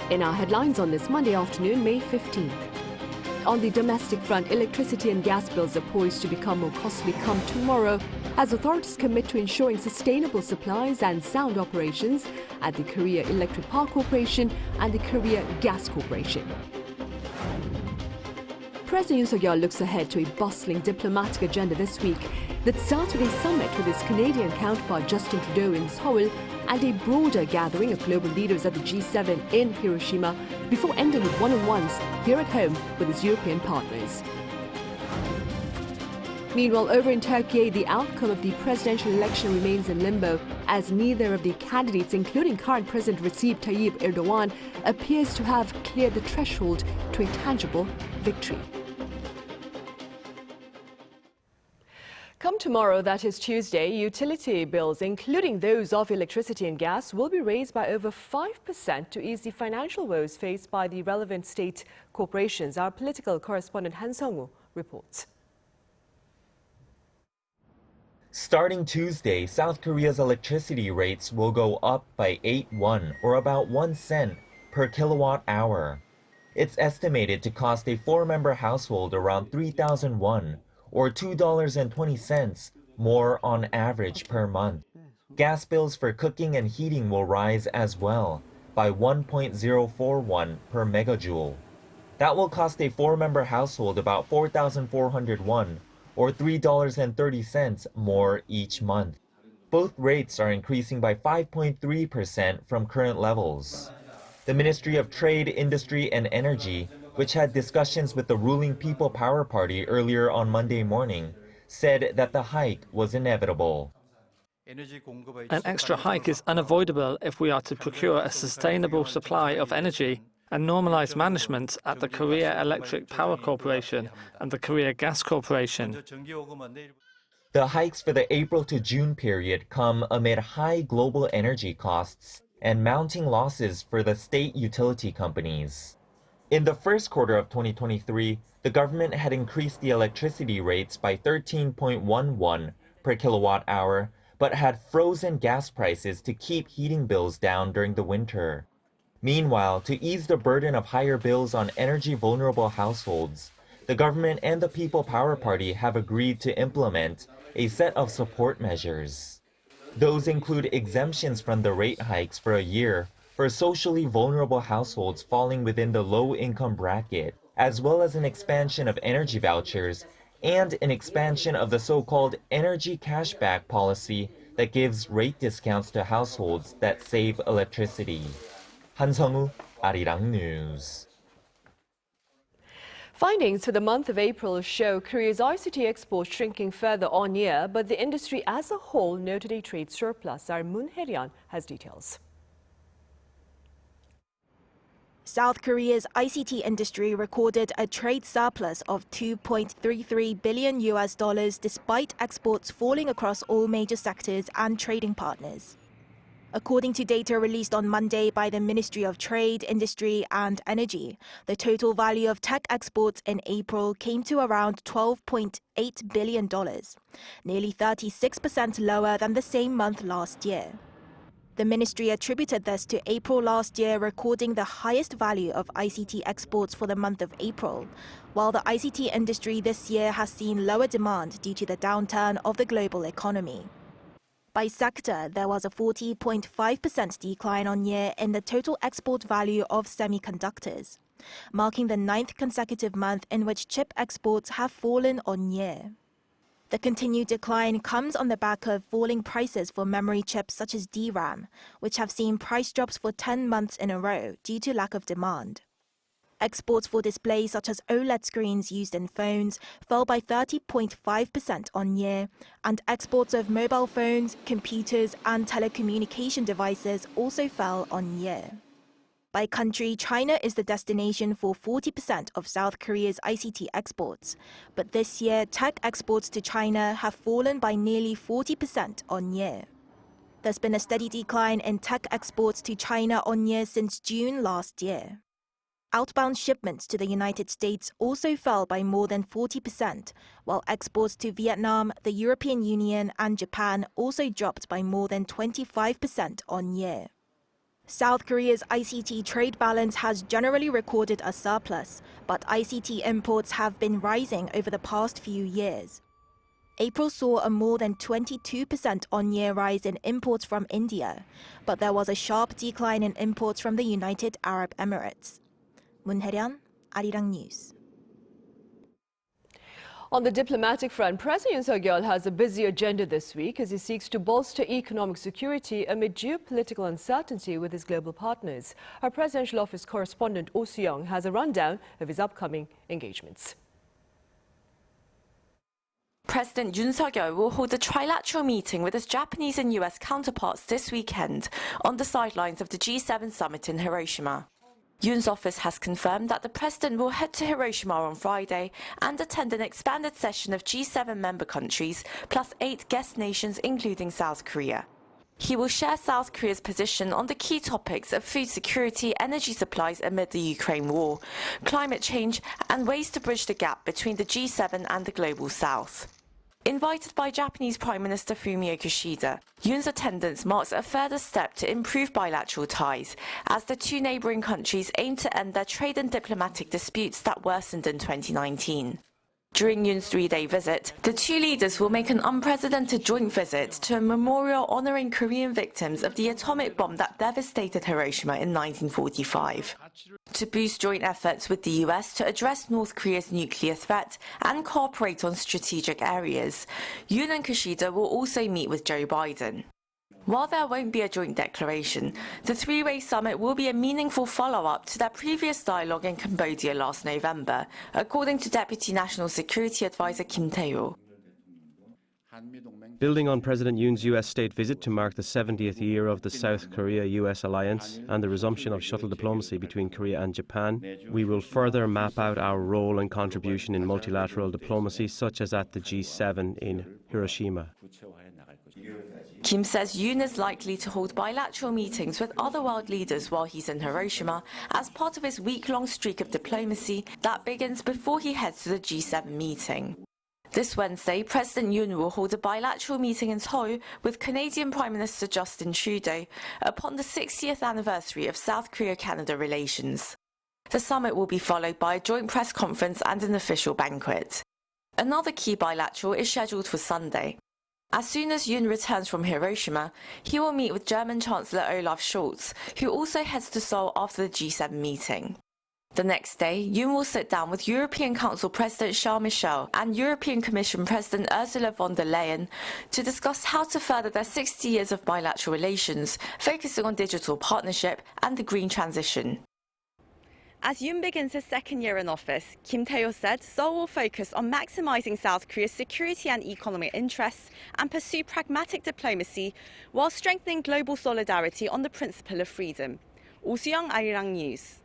In our headlines on this Monday afternoon, May 15th. On the domestic front, electricity and gas bills are poised to become more costly come tomorrow as authorities commit to ensuring sustainable supplies and sound operations at the Korea Electric Power Corporation and the Korea Gas Corporation. President Yoon Suk-yeol looks ahead to a bustling diplomatic agenda this week that starts with a summit with his Canadian counterpart Justin Trudeau in Seoul and a broader gathering of global leaders at the G7 in Hiroshima before ending with one-on-ones here at home with his European partners. Meanwhile, over in Türkiye, the outcome of the presidential election remains in limbo as neither of the candidates, including current President Recep Tayyip Erdogan, appears to have cleared the threshold to a tangible victory. Come tomorrow, that is Tuesday, utility bills, including those of electricity and gas, will be raised by over 5% to ease the financial woes faced by the relevant state corporations. Our political correspondent Han Sung-woo reports. Starting Tuesday, South Korea's electricity rates will go up by 8 won, or about 1 cent, per kilowatt hour. It's estimated to cost a 4-member household around 3,000 won, or $2.20 more on average per month. Gas bills for cooking and heating will rise as well, by 1.04 won per megajoule. That will cost a 4-member household about 4,400 won, or $3.30 more each month. Both rates are increasing by 5.3% from current levels. The Ministry of Trade, Industry and Energy, which had discussions with the ruling People Power Party earlier on Monday morning, said that the hike was inevitable. An extra hike is unavoidable if we are to procure a sustainable supply of energy and normalize management at the Korea Electric Power Corporation and the Korea Gas Corporation. The hikes for the April to June period come amid high global energy costs and mounting losses for the state utility companies. In the first quarter of 2023, the government had increased the electricity rates by 13.1 won per kilowatt hour, but had frozen gas prices to keep heating bills down during the winter. Meanwhile, to ease the burden of higher bills on energy-vulnerable households, the government and the People Power Party have agreed to implement a set of support measures. Those include exemptions from the rate hikes for a year for socially vulnerable households falling within the low-income bracket, as well as an expansion of energy vouchers and an expansion of the so-called energy cashback policy that gives rate discounts to households that save electricity. Han Sung-woo, Arirang News. Findings for the month of April show Korea's ICT exports shrinking further on year, but the industry as a whole noted a trade surplus. Our Moon Hye-ryun has details. South Korea's ICT industry recorded a trade surplus of $2.33 billion despite exports falling across all major sectors and trading partners. According to data released on Monday by the Ministry of Trade, Industry and Energy, the total value of tech exports in April came to around $12.8 billion, nearly 36% lower than the same month last year. The ministry attributed this to April last year recording the highest value of ICT exports for the month of April, while the ICT industry this year has seen lower demand due to the downturn of the global economy. By sector, there was a 40.5% decline on year in the total export value of semiconductors, marking the 9th consecutive month in which chip exports have fallen on year. The continued decline comes on the back of falling prices for memory chips such as DRAM, which have seen price drops for 10 months in a row due to lack of demand. Exports for displays such as OLED screens used in phones fell by 30.5% on year, and exports of mobile phones, computers and telecommunication devices also fell on year. By country, China is the destination for 40% of South Korea's ICT exports, but this year tech exports to China have fallen by nearly 40% on year. There's been a steady decline in tech exports to China on year since June last year. Outbound shipments to the United States also fell by more than 40%, while exports to Vietnam, the European Union and Japan also dropped by more than 25% on year. South Korea's ICT trade balance has generally recorded a surplus, but ICT imports have been rising over the past few years. April saw a more than 22% on-year rise in imports from India, but there was a sharp decline in imports from the United Arab Emirates. Moon Hae-ryan, Arirang News. On the diplomatic front, President Yoon Hiroshima has a busy agenda this week as he seeks to bolster economic security amid geopolitical uncertainty with his global partners. Our presidential office correspondent Oh Soo-young has a rundown of his upcoming engagements. President Yoon Suk-yeol will hold a trilateral meeting with his Japanese and US counterparts this weekend on the sidelines of the G7 summit in Hiroshima. Yoon's office has confirmed that the president will head to Hiroshima on Friday and attend an expanded session of G7 member countries, plus 8 guest nations including South Korea. He will share South Korea's position on the key topics of food security, energy supplies amid the Ukraine war, climate change, and ways to bridge the gap between the G7 and the global South. Invited by Japanese Prime Minister Fumio Kishida, Yoon's attendance marks a further step to improve bilateral ties, as the two neighbouring countries aim to end their trade and diplomatic disputes that worsened in 2019. During Yoon's 3-day visit, the two leaders will make an unprecedented joint visit to a memorial honouring Korean victims of the atomic bomb that devastated Hiroshima in 1945. To boost joint efforts with the US to address North Korea's nuclear threat and cooperate on strategic areas, Yoon and Kishida will also meet with Joe Biden. While there won't be a joint declaration, the three-way summit will be a meaningful follow-up to their previous dialogue in Cambodia last November, according to Deputy National Security Advisor Kim Tae-ho. Building on President Yoon's US state visit to mark the 70th year of the South Korea-US alliance and the resumption of shuttle diplomacy between Korea and Japan, we will further map out our role and contribution in multilateral diplomacy, such as at the G7 in Hiroshima. Kim says Yoon is likely to hold bilateral meetings with other world leaders while he's in Hiroshima as part of his week-long streak of diplomacy that begins before he heads to the G7 meeting. This Wednesday, President Yoon will hold a bilateral meeting in Seoul with Canadian Prime Minister Justin Trudeau upon the 60th anniversary of South Korea-Canada relations. The summit will be followed by a joint press conference and an official banquet. Another key bilateral is scheduled for Sunday. As soon as Yoon returns from Hiroshima, he will meet with German Chancellor Olaf Scholz, who also heads to Seoul after the G7 meeting. The next day, Yoon will sit down with European Council President Charles Michel and European Commission President Ursula von der Leyen to discuss how to further their 60 years of bilateral relations, focusing on digital partnership and the green transition. As Yoon begins his second year in office, Kim Tae-ho said Seoul will focus on maximizing South Korea's security and economic interests and pursue pragmatic diplomacy while strengthening global solidarity on the principle of freedom. Oh Soo-young, Arirang News.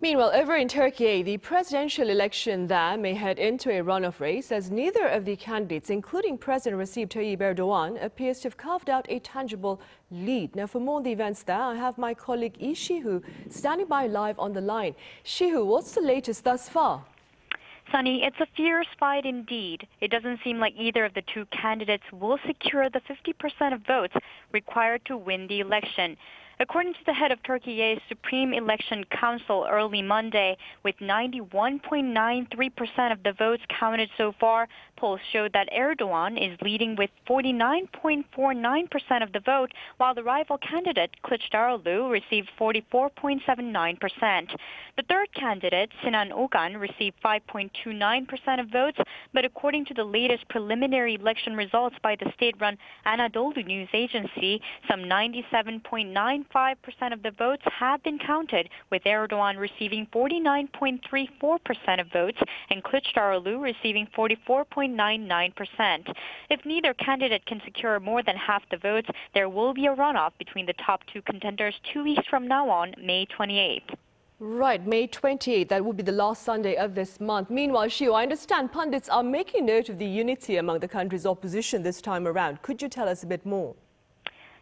Meanwhile, over in Turkey, the presidential election there may head into a runoff race as neither of the candidates, including President Recep Tayyip Erdogan, appears to have carved out a tangible lead. Now, for more on the events there, I have my colleague Lee Shi-hoo standing by live on the line. Shi-hoo, what's the latest thus far? Sunny, it's a fierce fight indeed. It doesn't seem like either of the two candidates will secure the 50% of votes required to win the election. According to the head of Türkiye's Supreme Election Council early Monday, with 91.93% of the votes counted so far, polls show that Erdogan is leading with 49.49% of the vote, while the rival candidate, Kılıçdaroğlu, received 44.79%. The third candidate, Sinan Ogan, received 5.29% of votes, but according to the latest preliminary election results by the state-run Anadolu News Agency, some 97.95% of the votes have been counted, with Erdogan receiving 49.34% of votes and Kılıçdaroğlu receiving 44.99%. If neither candidate can secure more than half the votes, there will be a runoff between the top two contenders 2 weeks from now on, May 28th. Right, May 28th, that will be the last Sunday of this month. Meanwhile, Shio, I understand pundits are making note of the unity among the country's opposition this time around. Could you tell us a bit more?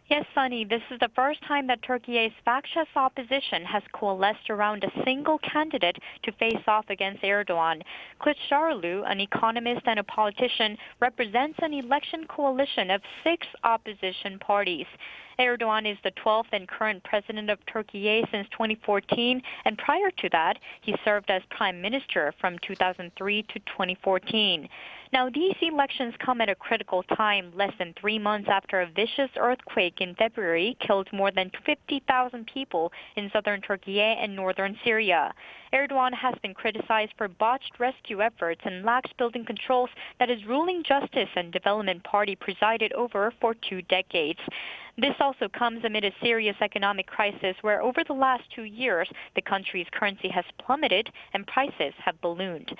Yes, Sunny, this is the first time that Türkiye's factious opposition has coalesced around a single candidate to face off against Erdogan. Kılıçdaroğlu, an economist and a politician, represents an election coalition of 6 opposition parties. Erdogan is the 12th and current president of Türkiye since 2014, and prior to that, he served as prime minister from 2003 to 2014. Now, these elections come at a critical time, less than 3 months after a vicious earthquake in February killed more than 50,000 people in southern Türkiye and northern Syria. Erdogan has been criticized for botched rescue efforts and lax building controls that his ruling Justice and Development Party presided over for 2 decades. This also comes amid a serious economic crisis where over the last 2 years, the country's currency has plummeted and prices have ballooned.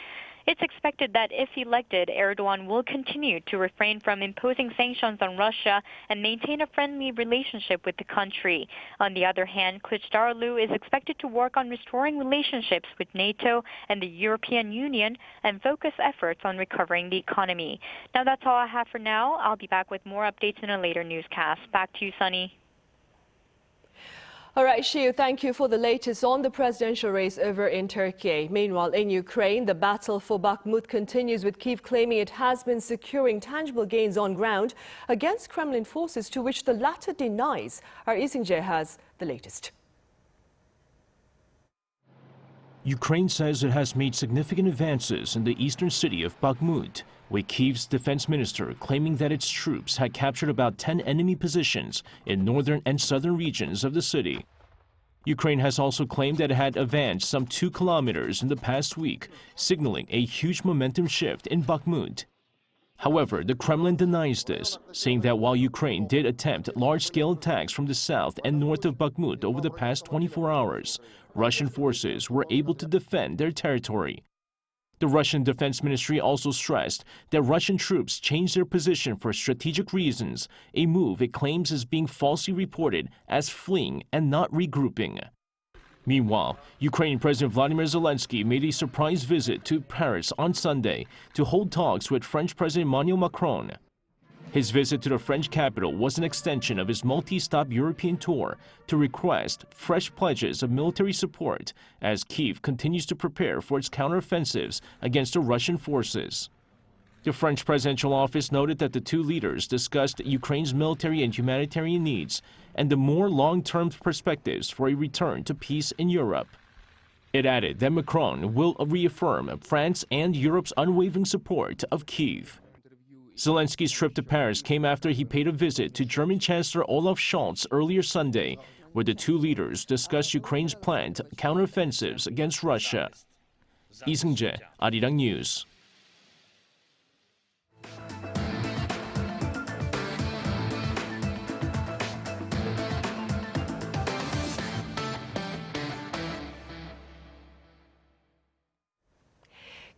It's expected that if elected, Erdogan will continue to refrain from imposing sanctions on Russia and maintain a friendly relationship with the country. On the other hand, Kılıçdaroğlu is expected to work on restoring relationships with NATO and the European Union and focus efforts on recovering the economy. Now that's all I have for now. I'll be back with more updates in a later newscast. Back to you, Sunny. All right, Shiu, thank you for the latest on the presidential race over in Turkey. Meanwhile, in Ukraine, the battle for Bakhmut continues, with Kyiv claiming it has been securing tangible gains on ground against Kremlin forces, to which the latter denies. Our Isingje has the latest. Ukraine says it has made significant advances in the eastern city of Bakhmut, with Kyiv's defense minister claiming that its troops had captured about 10 enemy positions in northern and southern regions of the city. Ukraine has also claimed that it had advanced some 2 kilometers in the past week, signaling a huge momentum shift in Bakhmut. However, the Kremlin denies this, saying that while Ukraine did attempt large-scale attacks from the south and north of Bakhmut over the past 24 hours, Russian forces were able to defend their territory. The Russian Defense Ministry also stressed that Russian troops changed their position for strategic reasons, a move it claims is being falsely reported as fleeing and not regrouping. Meanwhile, Ukrainian President Vladimir Zelensky made a surprise visit to Paris on Sunday to hold talks with French President Emmanuel Macron. His visit to the French capital was an extension of his multi-stop European tour to request fresh pledges of military support as Kyiv continues to prepare for its counteroffensives against the Russian forces. The French presidential office noted that the two leaders discussed Ukraine's military and humanitarian needs and the more long-term perspectives for a return to peace in Europe. It added that Macron will reaffirm France and Europe's unwavering support of Kyiv. Zelensky's trip to Paris came after he paid a visit to German Chancellor Olaf Scholz earlier Sunday, where the two leaders discussed Ukraine's planned counteroffensives against Russia. Lee Seung-jae, Arirang News.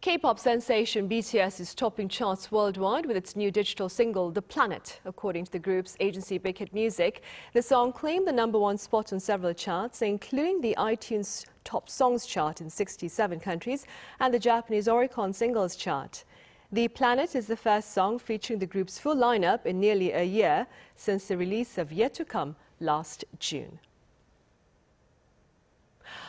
K-pop sensation BTS is topping charts worldwide with its new digital single, The Planet. According to the group's agency Big Hit Music, the song claimed the #1 spot on several charts, including the iTunes Top Songs chart in 67 countries and the Japanese Oricon Singles chart. The Planet is the first song featuring the group's full lineup in nearly a year since the release of Yet to Come last June.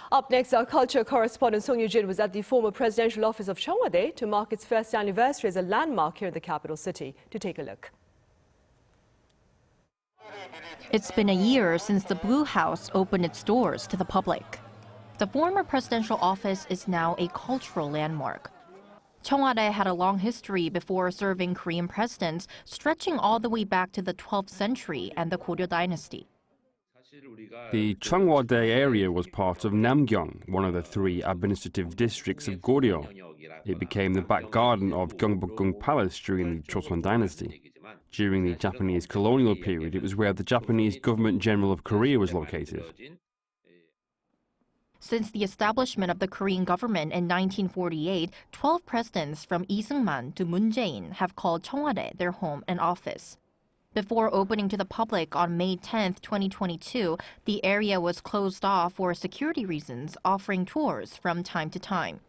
Up next, our culture correspondent Song Yoo-jin was at the former presidential office of Cheong Wa Dae to mark its first anniversary as a landmark here in the capital city. To take a look. It's been a year since the Blue House opened its doors to the public. The former presidential office is now a cultural landmark. Cheong Wa Dae had a long history before serving Korean presidents, stretching all the way back to the 12th century and the Goryeo dynasty. The Cheong Wa Dae area was part of Namgyong, one of the 3 administrative districts of Goryeo. It became the back garden of Gyeongbokgung Palace during the Joseon dynasty. During the Japanese colonial period, it was where the Japanese Government General of Korea was located. Since the establishment of the Korean government in 1948, 12 presidents from Lee Seung-man to Moon Jae-in have called Cheong Wa Dae their home and office. Before opening to the public on May 10, 2022, the area was closed off for security reasons, offering tours from time to time.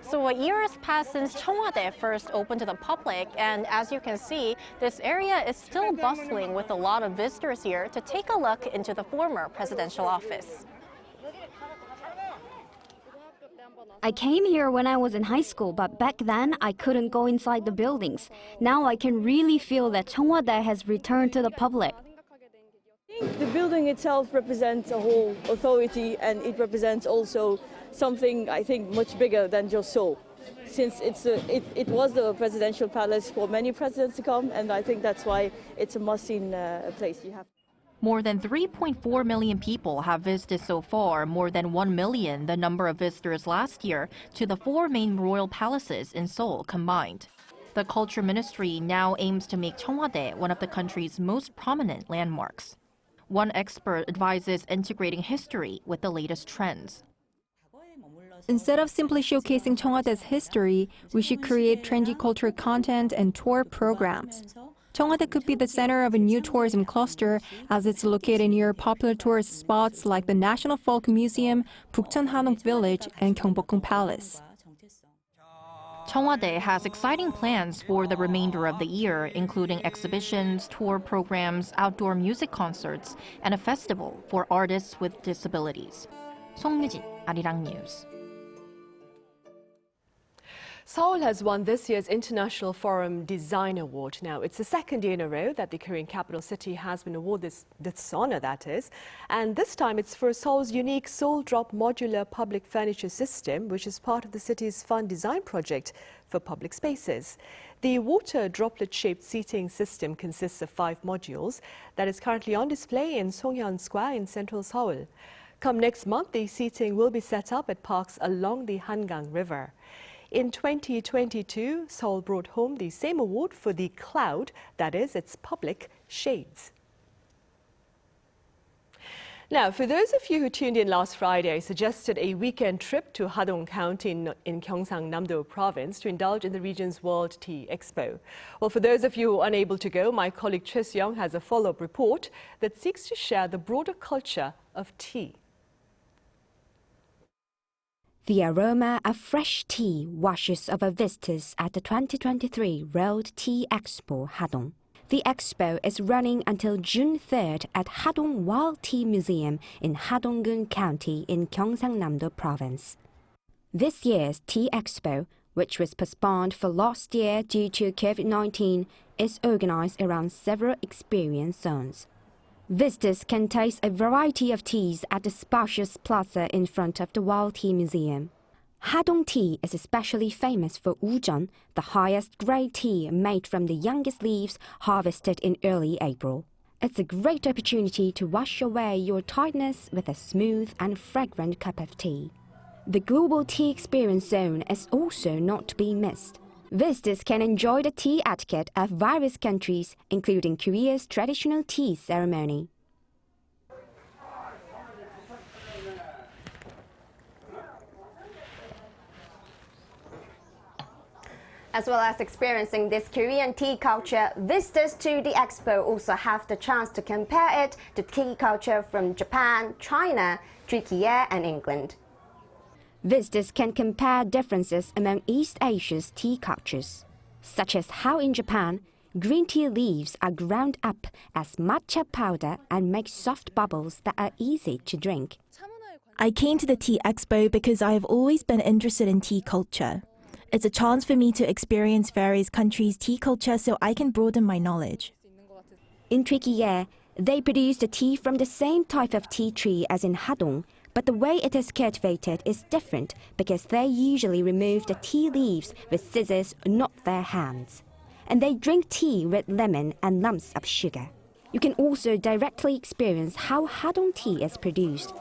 So a year has passed since Cheong Wa Dae first opened to the public, and as you can see, this area is still bustling with a lot of visitors here to take a look into the former presidential office. I came here when I was in high school, but back then I couldn't go inside the buildings. Now I can really feel that Cheong Wa Dae has returned to the public. The building itself represents a whole authority, and it represents also something, I think, much bigger than just Seoul. Since it was the presidential palace for many presidents to come, and I think that's why it's a must-see place. More than 3.4 million people have visited so far, more than 1 million the number of visitors last year to the 4 main royal palaces in Seoul combined. The Culture Ministry now aims to make Cheong Wa Dae one of the country's most prominent landmarks. One expert advises integrating history with the latest trends. Instead of simply showcasing Cheong Wa Dae's history, we should create trendy cultural content and tour programs. Cheong Wa Dae could be the center of a new tourism cluster, as it's located near popular tourist spots like the National Folk Museum, Bukchon Hadong Village, and Gyeongbokgung Palace. Cheong Wa Dae has exciting plans for the remainder of the year, including exhibitions, tour programs, outdoor music concerts, and a festival for artists with disabilities. 송유진, Arirang News. Seoul has won this year's International Forum Design Award. Now, it's the second year in a row that the Korean capital city has been awarded this honor, that is. And this time it's for Seoul's unique Seoul Drop modular public furniture system, which is part of the city's fun design project for public spaces. The water droplet-shaped seating system consists of 5 modules that is currently on display in Songhyun Square in central Seoul. Come next month, the seating will be set up at parks along the Hangang River. In 2022, Seoul brought home the same award for the cloud, that is, its public shades. Now, for those of you who tuned in last Friday, I suggested a weekend trip to Hadong County in Gyeongsang-Namdo Province to indulge in the region's World Tea Expo. Well, for those of you who are unable to go, my colleague Choi Seong has a follow-up report that seeks to share the broader culture of tea. The aroma of fresh tea washes over visitors at the 2023 World Tea Expo Hadong. The expo is running until June 3rd at Hadong World Tea Museum in Hadong-gun County in Gyeongsang-Namdo Province. This year's Tea Expo, which was postponed for last year due to COVID-19, is organized around several experience zones. Visitors can taste a variety of teas at the spacious plaza in front of the World Tea Museum. Hadong tea is especially famous for woojeon, the highest grade tea made from the youngest leaves harvested in early April. It's a great opportunity to wash away your tiredness with a smooth and fragrant cup of tea. The Global Tea Experience Zone is also not to be missed. Visitors can enjoy the tea etiquette of various countries, including Korea's traditional tea ceremony. As well as experiencing this Korean tea culture, visitors to the expo also have the chance to compare it to tea culture from Japan, China, Türkiye, and England. Visitors can compare differences among East Asia's tea cultures, such as how in Japan, green tea leaves are ground up as matcha powder and make soft bubbles that are easy to drink. I came to the Tea Expo because I have always been interested in tea culture. It's a chance for me to experience various countries' tea culture so I can broaden my knowledge. In Türkiye, they produce the tea from the same type of tea tree as in Hadong, but the way it is cultivated is different because they usually remove the tea leaves with scissors, not their hands. And they drink tea with lemon and lumps of sugar. You can also directly experience how Hadong tea is produced.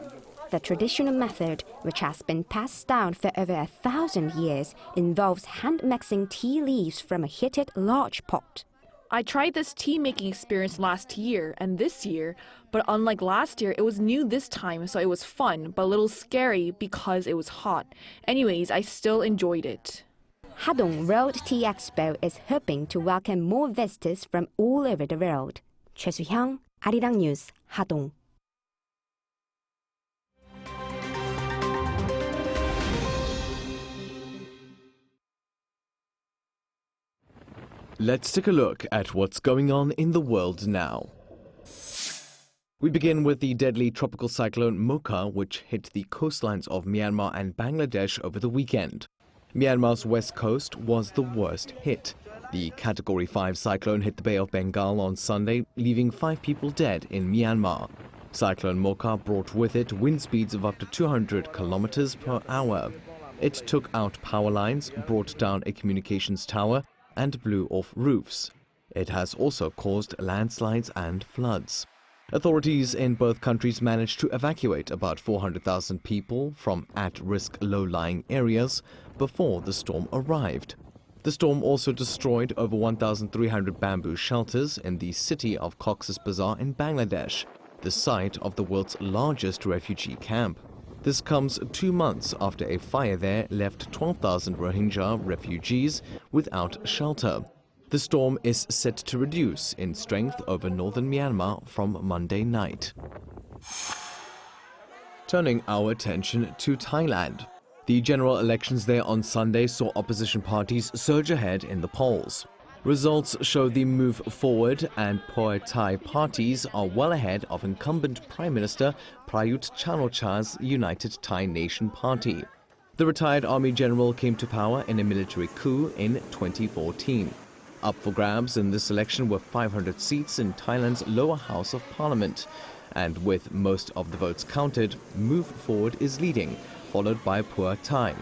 The traditional method, which has been passed down for over 1,000 years, involves hand-mixing tea leaves from a heated large pot. I tried this tea-making experience last year and this year, but unlike last year, it was new this time, so it was fun, but a little scary because it was hot. Anyways, I still enjoyed it. Hadong World Tea Expo is hoping to welcome more visitors from all over the world. Choi Soo-hyung, Arirang News, Hadong. Let's take a look at what's going on in the world now. We begin with the deadly tropical cyclone Mocha, which hit the coastlines of Myanmar and Bangladesh over the weekend. Myanmar's west coast was the worst hit. The Category 5 cyclone hit the Bay of Bengal on Sunday, leaving 5 people dead in Myanmar. Cyclone Mocha brought with it wind speeds of up to 200 kilometers per hour. It took out power lines, brought down a communications tower, and blew off roofs. It has also caused landslides and floods. Authorities in both countries managed to evacuate about 400,000 people from at-risk low-lying areas before the storm arrived. The storm also destroyed over 1,300 bamboo shelters in the city of Cox's Bazar in Bangladesh, the site of the world's largest refugee camp. This comes 2 months after a fire there left 12,000 Rohingya refugees without shelter. The storm is set to reduce in strength over northern Myanmar from Monday night. Turning our attention to Thailand. The general elections there on Sunday saw opposition parties surge ahead in the polls. Results show the Move Forward and Pheu Thai parties are well ahead of incumbent Prime Minister Prayut Chan-o-cha's United Thai Nation Party. The retired army general came to power in a military coup in 2014. Up for grabs in this election were 500 seats in Thailand's lower house of parliament. And with most of the votes counted, Move Forward is leading, followed by Pheu Thai.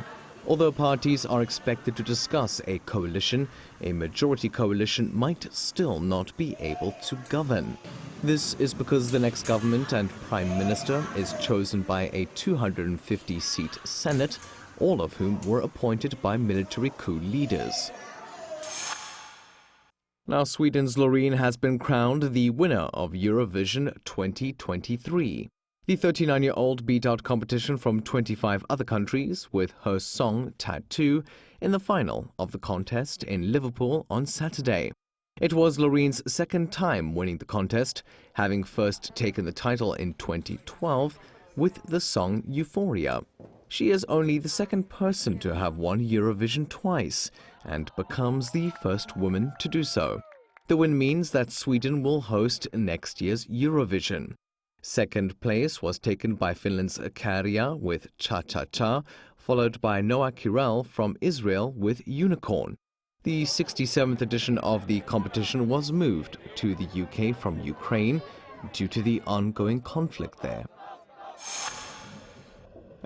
Although parties are expected to discuss a coalition, a majority coalition might still not be able to govern. This is because the next government and prime minister is chosen by a 250-seat Senate, all of whom were appointed by military coup leaders. Now, Sweden's Loreen has been crowned the winner of Eurovision 2023. The 39-year-old beat out competition from 25 other countries with her song Tattoo in the final of the contest in Liverpool on Saturday. It was Loreen's second time winning the contest, having first taken the title in 2012 with the song Euphoria. She is only the second person to have won Eurovision twice and becomes the first woman to do so. The win means that Sweden will host next year's Eurovision. Second place was taken by Finland's Käärijä with Cha Cha Cha, followed by Noah Kirel from Israel with Unicorn. The 67th edition of the competition was moved to the UK from Ukraine due to the ongoing conflict there.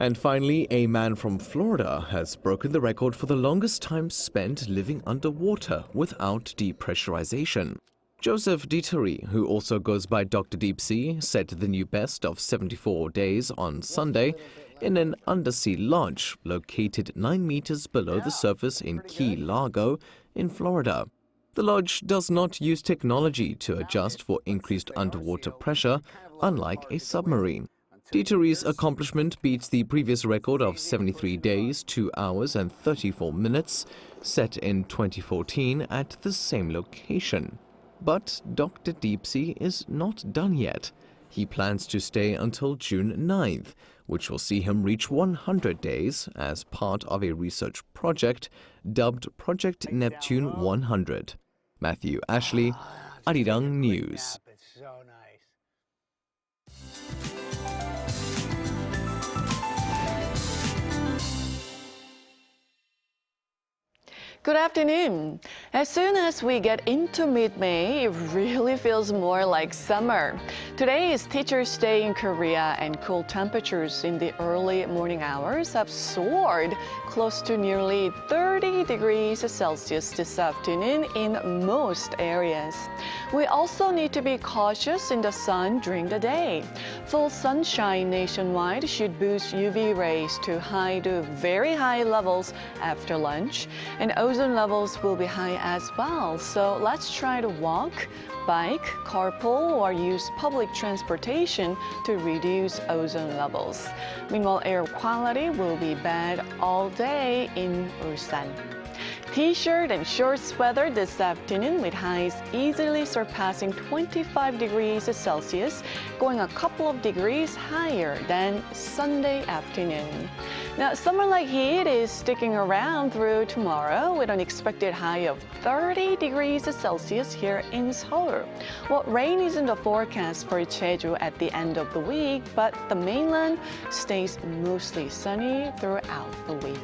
And finally, a man from Florida has broken the record for the longest time spent living underwater without depressurization. Joseph Diteri, who also goes by Dr. Deep Sea, set the new best of 74 days on Sunday in an undersea lodge located 9 meters below the surface in Key Largo in Florida. The lodge does not use technology to adjust for increased underwater pressure, unlike a submarine. Diteri's accomplishment beats the previous record of 73 days, 2 hours and 34 minutes, set in 2014 at the same location. But Dr. Deepsea is not done yet. He plans to stay until June 9th, which will see him reach 100 days as part of a research project dubbed Project Neptune 100. Matthew Ashley, Arirang News. Good afternoon. As soon as we get into mid-May, it really feels more like summer. Today is Teacher's Day in Korea, and cool temperatures in the early morning hours have soared close to nearly 30 degrees Celsius this afternoon in most areas. We also need to be cautious in the sun during the day. Full sunshine nationwide should boost UV rays to high to very high levels after lunch, and ozone levels will be high as well. So let's try to walk, bike, carpool, or use public transportation to reduce ozone levels. Meanwhile, air quality will be bad all day in Ulsan. T-shirt and shorts weather this afternoon with highs easily surpassing 25 degrees Celsius, going a couple of degrees higher than Sunday afternoon. Now, summer-like heat is sticking around through tomorrow with an expected high of 30 degrees Celsius here in Seoul. Well, rain is in the forecast for Jeju at the end of the week, but the mainland stays mostly sunny throughout the week.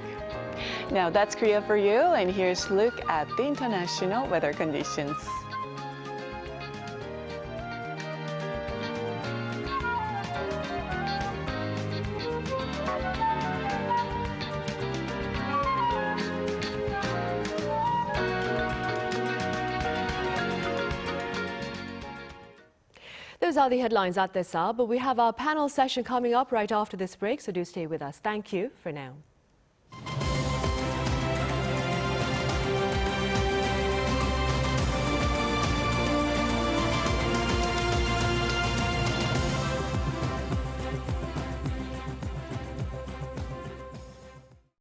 Now that's Korea for you, and here's a look at the international weather conditions. Those are the headlines at this hour, but we have our panel session coming up right after this break, so do stay with us. Thank you for now.